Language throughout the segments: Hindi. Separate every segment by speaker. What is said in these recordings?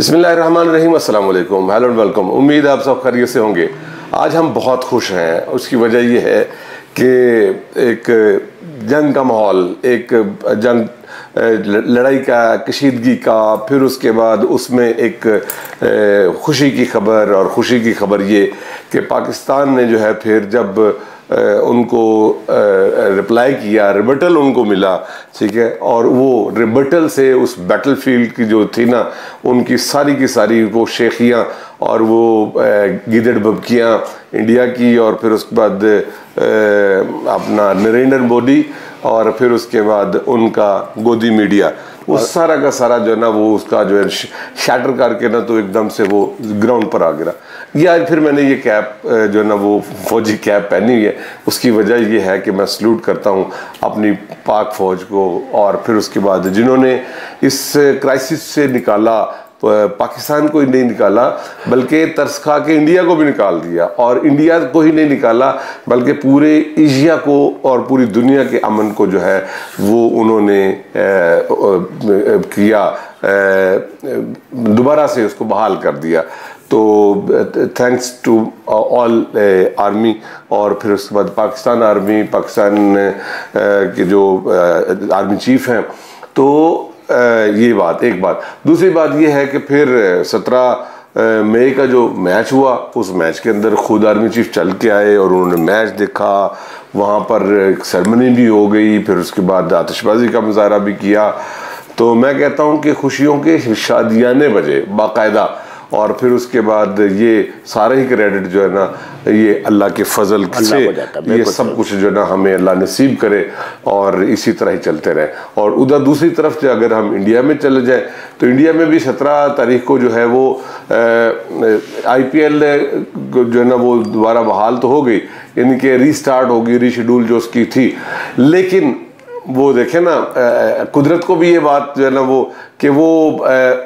Speaker 1: बिस्मिल्लाहिर्रहमानिर्रहीम, अस्सलाम वालेकुम, हेलो एंड वेलकम। उम्मीद है आप सब खैरियत से होंगे। आज हम बहुत खुश हैं। उसकी वजह ये है कि एक जंग का माहौल, एक जंग लड़ाई का, कशीदगी का, फिर उसके बाद उसमें एक खुशी की खबर। और खुशी की खबर ये कि पाकिस्तान ने जो है फिर जब उनको रिप्लाई किया, रिबटल उनको मिला, ठीक है, और वो रिबटल से उस बैटलफील्ड की जो थी ना, उनकी सारी की सारी वो शेखियाँ और वो गिदड़ बबकियाँ इंडिया की, और फिर उसके बाद अपना नरेंद्र मोदी, और फिर उसके बाद उनका गोदी मीडिया, वो सारा का सारा जो है ना वो उसका जो है शैटर करके ना तो एकदम से वो ग्राउंड पर आ गिरा। ये आज फिर मैंने ये कैप जो है ना वो फौजी कैप पहनी हुई है। उसकी वजह ये है कि मैं सल्यूट करता हूँ अपनी पाक फौज को, और फिर उसके बाद जिन्होंने इस क्राइसिस से निकाला, पाकिस्तान को ही नहीं निकाला बल्कि तरस खा के इंडिया को भी निकाल दिया, और इंडिया को ही नहीं निकाला बल्कि पूरे एशिया को और पूरी दुनिया के अमन को जो है वो उन्होंने किया, दोबारा से उसको बहाल कर दिया। तो थैंक्स टू ऑल आर्मी, और फिर उसके बाद पाकिस्तान आर्मी, पाकिस्तान के जो आर्मी चीफ हैं। तो ये बात, एक बात। दूसरी बात ये है कि फिर 17 मई का जो मैच हुआ, उस मैच के अंदर खुद आर्मी चीफ चल के आए और उन्होंने मैच देखा। वहाँ पर एक सेरेमनी भी हो गई, फिर उसके बाद आतिशबाजी का मुजाहरा भी किया। तो मैं कहता हूँ कि खुशियों के शादियाने बजे बाकायदा, और फिर उसके बाद ये सारे ही क्रेडिट जो है ना ये अल्लाह के फजल से ये सब कुछ जो है ना हमें अल्लाह नसीब करे, और इसी तरह ही चलते रहे। और उधर दूसरी तरफ से अगर हम इंडिया में चले जाए तो इंडिया में भी 17 तारीख को जो है वो IPL जो है ना वो दोबारा बहाल तो हो गई, इनके रीस्टार्ट होगी, रीशेड्यूल जो उसकी थी। लेकिन वो देखे ना कुदरत को भी ये बात जो है ना वो कि वो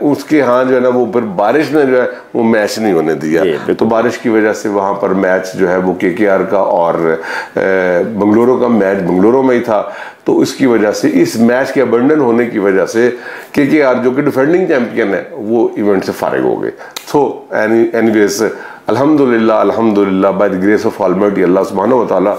Speaker 1: उसके यहाँ जो है ना वो फिर बारिश ने जो है वो मैच नहीं होने दिया। तो बारिश की वजह से वहाँ पर मैच जो है वो KKR का और बंगलुरु का मैच बंगलुरु में ही था। तो इसकी वजह से, इस मैच के अबंडन होने की वजह से KKR जो कि डिफेंडिंग चैंपियन है वो इवेंट से फारिग हो गए। सो एनीवेज अल्हम्दुलिल्लाह, अल्हम्दुलिल्लाह, by the grace of almighty Allah सुब्हानहू व तआला,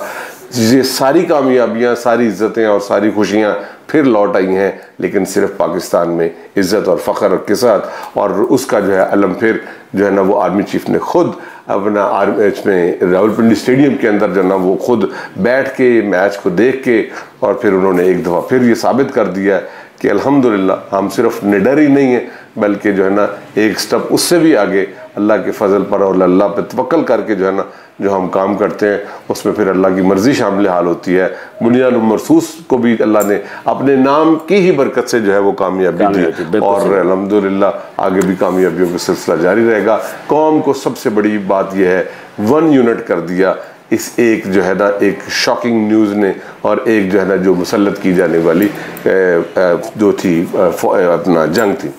Speaker 1: ये सारी कामयाबियाँ, सारी इज्जतें और सारी खुशियाँ फिर लौट आई हैं, लेकिन सिर्फ पाकिस्तान में इज्जत और फ़ख्र के साथ। और उसका जो है अलम फिर जो है ना वो आर्मी चीफ ने खुद अपना इसमें रावलपिंडी स्टेडियम के अंदर जो है ना वो खुद बैठ के मैच को देख के, और फिर उन्होंने एक दफ़ा फिर ये साबित कर दिया कि अल्हम्दुलिल्लाह हम सिर्फ निडर ही नहीं हैं बल्कि जो है ना एक स्टेप उससे भी आगे अल्लाह के फजल पर और अल्लाह पर तवक्कल करके जो है ना जो हम काम करते हैं उसमें फिर अल्लाह की मर्जी शामिल हाल होती है। बुनियाद मरसूस को भी अल्लाह ने अपने नाम की ही बरकत से जो है वो कामयाबी दी, और अल्हम्दुलिल्लाह आगे भी कामयाबियों का सिलसिला जारी रहेगा। कौम को सबसे बड़ी बात यह है 1 यूनिट कर दिया इस एक जो है ना एक शॉकिंग न्यूज़ ने, और एक जो है ना जो मुसल्लत की जाने वाली जो थी अपना जंग थी।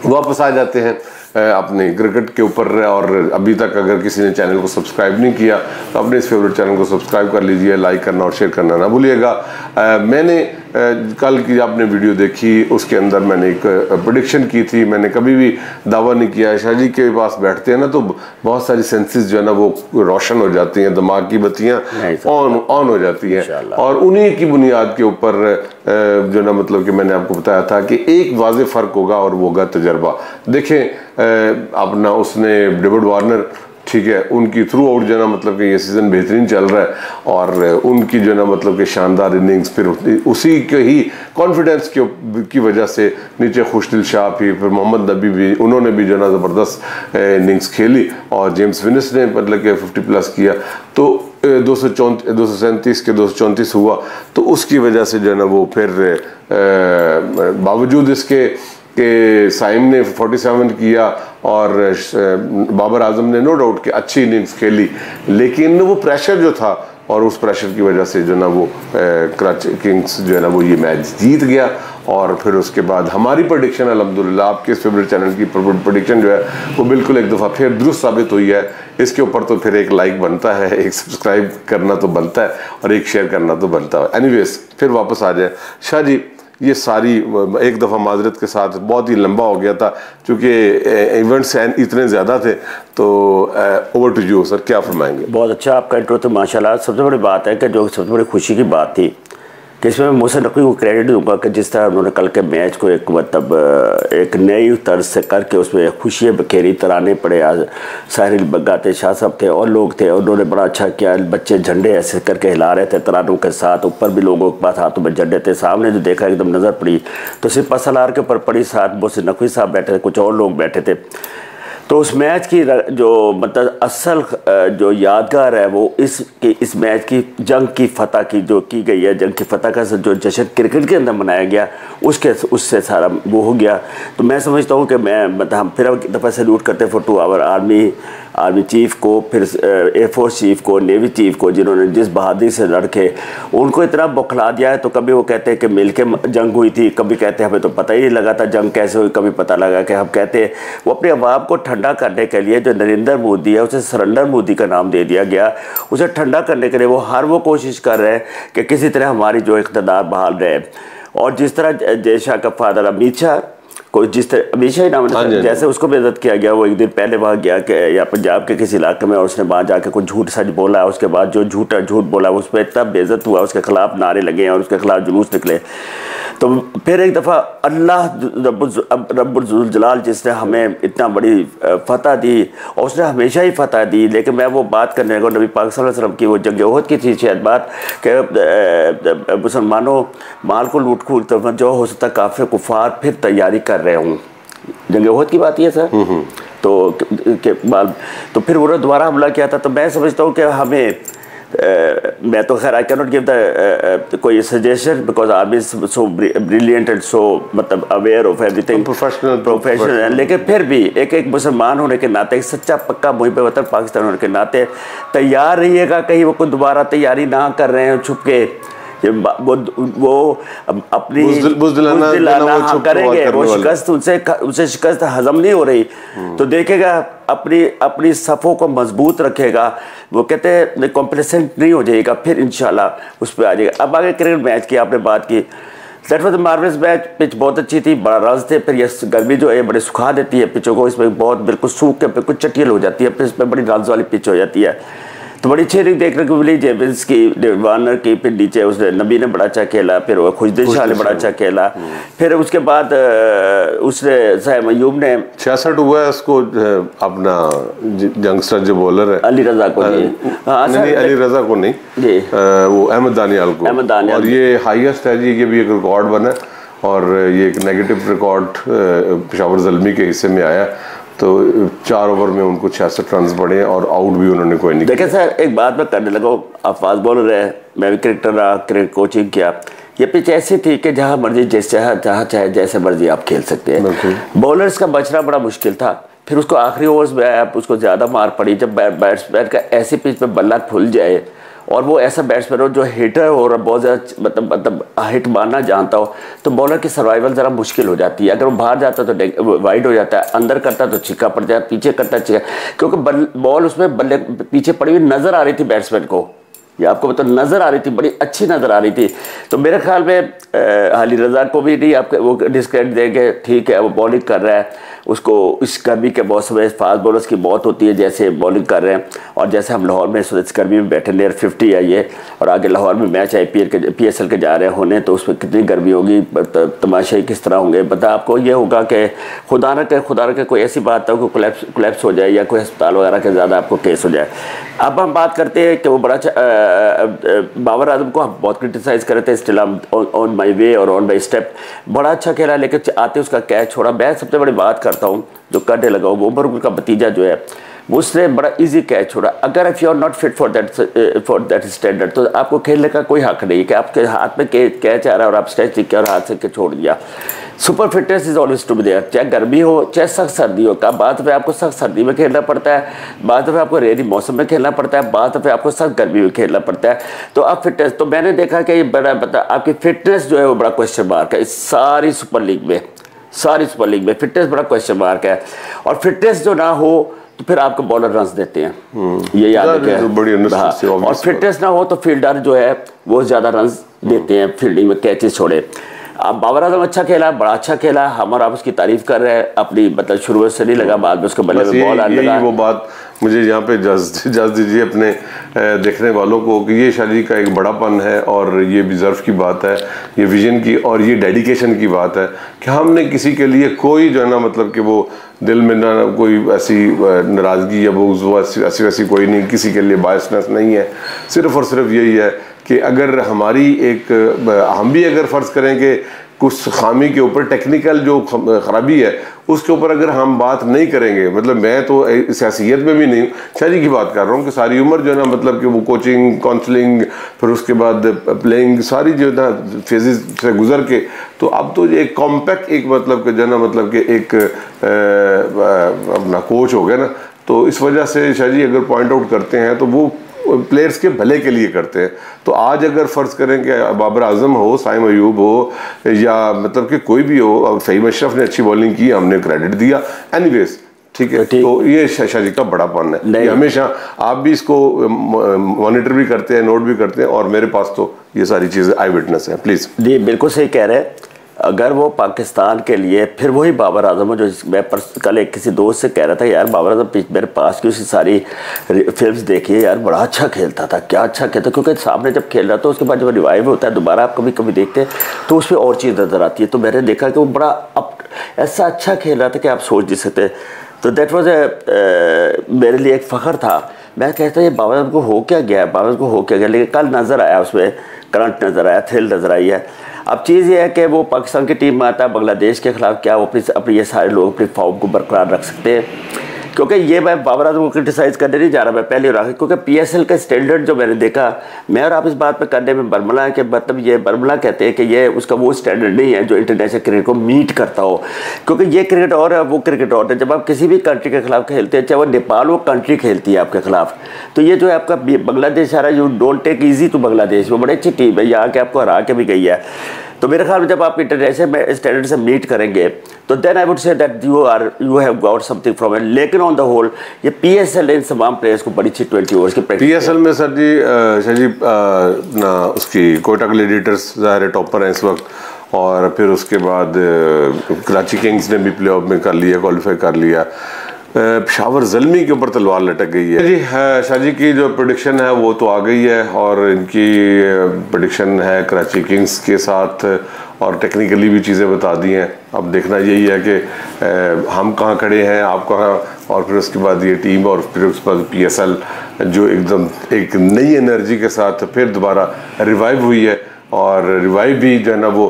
Speaker 1: वापस आ जाते हैं अपने क्रिकेट के ऊपर, और अभी तक अगर किसी ने चैनल को सब्सक्राइब नहीं किया तो अपने इस फेवरेट चैनल को सब्सक्राइब कर लीजिए, लाइक करना और शेयर करना ना भूलिएगा। मैंने कल की आपने वीडियो देखी, उसके अंदर मैंने एक प्रेडिक्शन की थी। मैंने कभी भी दावा नहीं किया। शाह जी के पास बैठते हैं ना तो बहुत सारी सेंसेस जो है ना वो रोशन हो जाती हैं, दिमाग की बत्तियाँ ऑन हो जाती हैं, और उन्हीं की बुनियाद के ऊपर जो ना मतलब कि मैंने आपको बताया था कि एक वाज़ेह फ़र्क होगा और वो होगा तजर्बा। देखें अपना उसने डेविड वार्नर, ठीक है, उनकी थ्रू आउट जो है ना मतलब कि ये सीज़न बेहतरीन चल रहा है, और उनकी जो है ना मतलब कि शानदार इनिंग्स, फिर उसी के ही कॉन्फिडेंस की वजह से नीचे खुशदिल शाह भी, फिर मोहम्मद नबी भी, उन्होंने भी जो है ना ज़बरदस्त इनिंग्स खेली, और जेम्स विनिस ने मतलब कि 50+ किया। तो 237 के 234 हुआ। तो उसकी वजह से जो है ना वो फिर बावजूद इसके कि साइम ने 47 किया और बाबर आजम ने नो डाउट कि अच्छी इनिंग्स खेली, लेकिन वो प्रेशर जो था, और उस प्रेशर की वजह से जो ना वो कराची किंग्स जो है ना वो ये मैच जीत गया। और फिर उसके बाद हमारी प्रेडिक्शन अल्हम्दुलिल्लाह आपके इस फेवरेट चैनल की प्रेडिक्शन जो है वो बिल्कुल एक दफ़ा फिर दुरुस्त साबित हुई है। इसके ऊपर तो फिर एक लाइक बनता है, एक सब्सक्राइब करना तो बनता है, और एक शेयर करना तो बनता है। एनीवेज फिर वापस आ जाए। शाह जी, ये सारी एक दफ़ा माजरत के साथ बहुत ही लंबा हो गया था क्योंकि इवेंट्स इतने ज़्यादा थे। तो ओवर टू यू सर, क्या फरमाएंगे?
Speaker 2: बहुत अच्छा आपका इंट्रो। तो माशाल्लाह सबसे बड़ी बात है कि जो सबसे बड़ी खुशी की बात थी कि इसमें मैं मुझसे नकवी को क्रेडिट दूंगा कि जिस तरह उन्होंने कल के मैच को एक मतलब एक नई तर्ज से करके उसमें खुशियाँ बखेरी, तराने पड़े। आज साहिल बगाते शाह साहब थे और लोग थे, उन्होंने बड़ा अच्छा किया। बच्चे झंडे ऐसे करके हिला रहे थे तरानों के साथ, ऊपर भी लोगों के पास हाथों में झंडे थे। सामने जो देखा एकदम नज़र पड़ी तो सिर्फ सलार के ऊपर पड़ी, साथ मुझसे नकवी साहब बैठे थे, कुछ और लोग बैठे थे। तो उस मैच की जो मतलब असल जो यादगार है वो इस मैच की जंग की फ़तह की जो की गई है, जंग की फ़तह का जो जश्न क्रिकेट के अंदर मनाया गया उससे सारा वो हो गया। तो मैं समझता हूँ कि मैं मतलब हम फिर एक दफ़ा सैल्यूट करते हैं for to our army chief को, फिर एयरफोर्स चीफ़ को, नेवी चीफ़ को, जिन्होंने जिस बहादुरी से लड़के उनको इतना बौखला दिया है। तो कभी वो कहते हैं कि मिल के जंग हुई थी, कभी कहते हैं हमें तो पता ही नहीं लगा था जंग कैसे हुई, कभी पता लगा कि हम कहते हैं वो अपने अवाम को ठंडा करने के लिए जो नरेंद्र मोदी है उसे सरेंडर मोदी का नाम दे दिया गया। उसे ठंडा करने के लिए वो कोशिश कर रहे हैं कि किसी तरह हमारी जो इक़्तिदार बहाल रहे। और जिस तरह जय शाह का फादर अमित शाह कोई जिस तरह अमित शाह ही नाम जैसे उसको बेइज्जत किया गया, वो एक दिन पहले वहाँ गया कि या पंजाब के किसी इलाके में और उसने वहाँ जाके कुछ झूठ सच बोला, उसके बाद जो झूठ बोला उस पर इतना बेइज्जत हुआ, उसके खिलाफ नारे लगे और उसके खिलाफ जुलूस निकले। तो फिर एक दफ़ा अल्लाह रब्बुल जलाल जिसने हमें इतना बड़ी फ़तह दी और उसने हमेशा ही फ़तह दी। लेकिन मैं वो बात करने लगा नबी पाक सल्लल्लाहु अलैहि वसल्लम की, वो जंग ओहद की थी शायद बात कि मुसलमानों माल को लूट खूट तो जो हो सकता काफ़िर कुफार फिर तैयारी कर रहे हूँ। जंग ओहद की बात ही है सर। तो फिर उन्होंने दोबारा हमला किया था। तो मैं समझता हूँ कि हमें मैं तो खैर I can not give the कोई suggestion because army is so brilliant and so मतलब अवेयर ऑफ एवरीथिंग, प्रोफेशनल। लेकिन फिर भी एक मुसलमान होने के नाते, एक सच्चा पक्का मुहिब वतन पाकिस्तान होने के नाते तैयार रहिएगा। कहीं वो कोई दोबारा तैयारी ना कर रहे हैं छुप के, वो अपनी बुज़दिलाना करेंगे, वो शिकस्त उनसे शिकस्त हजम नहीं हो रही तो देखेगा अपनी सफ़ों को मजबूत रखेगा। वो कहते हैं कॉम्प्लेसेंट नहीं हो जाएगा, फिर इंशाल्लाह उस पर आ जाएगा। अब आगे क्रिकेट मैच की आपने बात की, that was the marvellous match. Pitch बहुत अच्छी थी, बड़ा रन थे। फिर ये गर्मी जो है बड़े सुखा देती है पिचों को, इसमें बहुत बिल्कुल सूख के बिल्कुल चटियल हो जाती है, फिर इसमें बड़ी रन वाली पिच हो जाती है। तो बड़ी अच्छी रिंग देखने को मिली, जेविंस की, वार्नर की, फिर नीचे उसने नबी ने बड़ा अच्छा खेला, फिर खुशदिल शाह ने बड़ा अच्छा खेला, फिर उसके बाद उसने साहिब अयूब ने
Speaker 1: 66 हुआ है उसको अपना यंगस्टर जो बॉलर है
Speaker 2: अली रजा को
Speaker 1: नहीं अली रजा को नहीं वो अहमद दानियाल को, और ये हाईएस्ट है जी, ये भी एक रिकॉर्ड बना और ये एक नेगेटिव रिकॉर्ड पेशावर ज़ल्मी के हिस्से में आया। तो 4 ओवर में उनको 66 रन पड़े और आउट भी उन्होंने कोई नहीं।
Speaker 2: देखिए सर, एक बात मैं करने लगा, आप फास्ट बॉलर है, मैं भी क्रिकेटर रहा, क्रिकेट कोचिंग किया। ये पिच ऐसी थी कि जहाँ मर्जी जहाँ चाहे जैसे मर्जी आप खेल सकते हैं। बॉलर्स का बचना बड़ा मुश्किल था। फिर उसको आखिरी ओवर्स में आया, उसको ज़्यादा मार पड़ी। जब बैट्समैन का ऐसी पिच पे बल्ला खुल जाए और वो ऐसा बैट्समैन हो जो हिटर हो और बहुत ज़्यादा मतलब हिट मारना जानता हो, तो बॉलर की सर्वाइवल ज़रा मुश्किल हो जाती है। अगर वो बाहर जाता तो वाइड हो जाता है, अंदर करता तो छिक्का पड़ जाता, पीछे करता छिक्का, क्योंकि बॉल उसमें बल्ले पीछे पड़ी हुई नज़र आ रही थी बैट्समैन को, ये आपको मतलब नज़र आ रही थी, बड़ी अच्छी नज़र आ रही थी। तो मेरे ख्याल में अली रज़ा को भी नहीं आपके वो डिस्क्रेडिट देंगे, ठीक है वो बॉलिंग कर रहा है, उसको इस गर्मी के मौसम में फास्ट बॉलर्स की मौत होती है जैसे बॉलिंग कर रहे हैं। और जैसे हम लाहौर में इस गर्मी में बैठे, नियर 50 है ये, और आगे लाहौर में मैच PSL के जा रहे होने, तो उसमें कितनी गर्मी होगी, तमाशाई किस तरह होंगे। बता आपको ये होगा कि खुदा न के कोई ऐसी बात हो कि कोलैप्स हो जाए या कोई अस्पताल वगैरह के ज़्यादा आपको केस हो जाए। अब हम बात करते हैं कि वो बड़ा बाबर आजम को हम बहुत क्रिटिसाइज़ कर रहे थे, स्टिल ऑन माई वे और ऑन माई स्टेप, बड़ा अच्छा खेला लेकिन आते उसका कैच छोड़ा। मैं सबसे बड़ी बात करता हूँ जो करने लगा वो उमर का भतीजा जो है उसने बड़ा इजी कैच छोड़ा। अगर if you are not fit for that standard तो आपको खेलने का कोई हक नहीं कि आपके हाथ में कैच आ रहा है और आप स्ट्रेच लिख के और हाथ से छोड़ दिया। Super fitness is always to be there, चाहे गर्मी हो चाहे सख्त सर्दी हो। का बात पे आपको सख्त सर्दी में खेलना पड़ता है, बात पे आपको रेनी मौसम में खेलना पड़ता है, बात पे आपको सख्त गर्मी में खेलना पड़ता है। तो आप फिटनेस, तो मैंने देखा कि ये बड़ा आपकी फिटनेस जो है वो बड़ा क्वेश्चन मार्क है। इस सारी सुपर लीग में फिटनेस बड़ा क्वेश्चन मार्क है। और फिटनेस जो ना हो तो फिर आपको बॉलर रन देते हैं, ये याद रखें। और फिटनेस ना हो तो फील्डर जो है वो ज़्यादा रन देते हैं फील्डिंग में, कैचेस छोड़े। अब बाबर आजम अच्छा खेला, बड़ा अच्छा खेला, हम आप उसकी तारीफ कर रहे हैं, अपनी मतलब शुरू से नहीं लगा, बाद में उसके बल्ले में बॉल आने लगा।
Speaker 1: वो बात मुझे यहाँ पे जज दीजिए अपने देखने वालों को कि ये शादी का एक बड़ापन है और ये रिजर्व की बात है, ये विजन की और ये डेडिकेशन की बात है कि हमने किसी के लिए कोई जो है ना मतलब कि वो दिल में ना कोई ऐसी नाराज़गी या वो ऐसी वैसी कोई नहीं, किसी के लिए बायसनेस नहीं है। सिर्फ और सिर्फ यही है कि अगर हमारी एक हम भी अगर फ़र्ज़ करें कि कुछ खामी के ऊपर टेक्निकल जो ख़राबी है उसके ऊपर अगर हम बात नहीं करेंगे, मतलब मैं तो सियासियत में भी नहीं, शादी की बात कर रहा हूँ कि सारी उम्र जो है ना मतलब कि वो कोचिंग, काउंसलिंग, फिर उसके बाद प्लेइंग, सारी जो है ना फेजेस से गुजर के तो अब तो एक कॉम्पैक्ट एक मतलब कि जो है ना मतलब कि एक अपना कोच हो गया ना। तो इस वजह से शादी अगर पॉइंट आउट करते हैं तो वो प्लेयर्स के भले के लिए करते हैं। तो आज अगर फ़र्ज़ करें कि बाबर आजम हो, साइम अयूब हो या मतलब कि कोई भी हो, फ़हीम अशरफ ने अच्छी बॉलिंग की, हमने क्रेडिट दिया, एनीवेज ठीक है। तो ये शादी का बड़ापन है, ये हमेशा आप भी इसको मॉनिटर भी करते हैं, नोट भी करते हैं, और मेरे पास तो ये सारी चीज़ें आई विटनेस हैं। प्लीज़
Speaker 2: जी बिल्कुल सही कह रहे हैं। अगर वो पाकिस्तान के लिए फिर वही बाबर आजम, जो मैं कल एक किसी दोस्त से कह रहा था यार बाबर आजम मेरे पास की उसकी सारी फिल्म्स देखिए यार, बड़ा अच्छा खेलता था, क्या अच्छा खेलता, क्योंकि सामने जब खेल रहा था उसके बाद जब रिवाइव होता है दोबारा आप कभी कभी देखते हैं तो उस पर और चीज़ नज़र आती है। तो मैंने देखा कि वो बड़ा ऐसा अच्छा खेल रहा था कि आप सोच नहीं सकते। तो दैट वॉज मेरे लिए एक फ़ख्र था। मैं कहता ये बाबर आजम को हो क्या गया, बाबर आजम को हो क्या गया, लेकिन कल नज़र आया, उसमें करंट नज़र आया, थ्रिल नज़र आई है। अब चीज़ ये है कि वो पाकिस्तान की टीम में आता है, बांग्लादेश के खिलाफ क्या वो अपनी ये सारे लोग अपनी फॉर्म को बरकरार रख सकते हैं। क्योंकि ये मैं बाबर आजम को क्रिटिसाइज़ करने नहीं जा रहा, मैं पहले रहा, क्योंकि PSL का स्टैंडर्ड जो मैंने देखा, मैं और आप इस बात पे करने में बरमला है कि मतलब ये बरमला कहते हैं कि ये उसका वो स्टैंडर्ड नहीं है जो इंटरनेशनल क्रिकेट को मीट करता हो। क्योंकि ये क्रिकेट और है, वो क्रिकेट और है। जब आप किसी भी कंट्री के खिलाफ खेलते हैं, चाहे वो नेपाल वो कंट्री खेलती है आपके खिलाफ, तो ये जो है आपका बांग्लादेश आ रहा है, you don't take easy to Bangladesh, वो बड़ी अच्छी टीम है, यहाँ के आपको हरा के भी गई है। तो मेरे ख्याल में जब आप इंटरनेशनल स्टैंडर्ड से मीट करेंगे तो then I would say that you have got something from it. लेकिन ऑन द होल ये PSL इन तमाम प्लेयर्स को बड़ी अच्छी 20 ओवर्स की प्रैक्टिस।
Speaker 1: PSL में सर जी ना उसकी कोयटा ग्लैडिएटर्स ज़ाहिर है टॉपर हैं इस वक्त, और फिर उसके बाद कराची किंग्स ने भी प्ले ऑफ में कर लिया, क्वालिफाई कर लिया। पेशावर ज़ल्मी के ऊपर तलवार लटक गई है जी। शाजी की जो प्रेडिक्शन है वो तो आ गई है, और इनकी प्रेडिक्शन है कराची किंग्स के साथ, और टेक्निकली भी चीज़ें बता दी हैं। अब देखना यही है कि हम कहाँ खड़े हैं, आप कहाँ, और फिर उसके बाद ये टीम, और फिर उसके बाद PSL जो एकदम एक नई एनर्जी के साथ फिर दोबारा रिवाइव हुई है, और रिवाइव भी जो है ना वो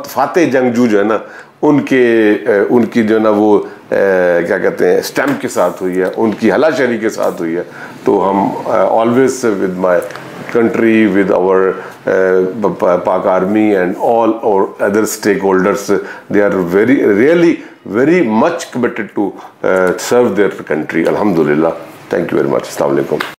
Speaker 1: फाते जंगजू जो है ना उनकी जो है ना वो क्या कहते हैं स्टैम्प के साथ हुई है, उनकी हलाशरी के साथ हुई है। तो हम always with my country, with our Pak Army and all our other stakeholders, they are very much committed to serve their country. Alhamdulillah. Thank you very much. Assalamu alaikum.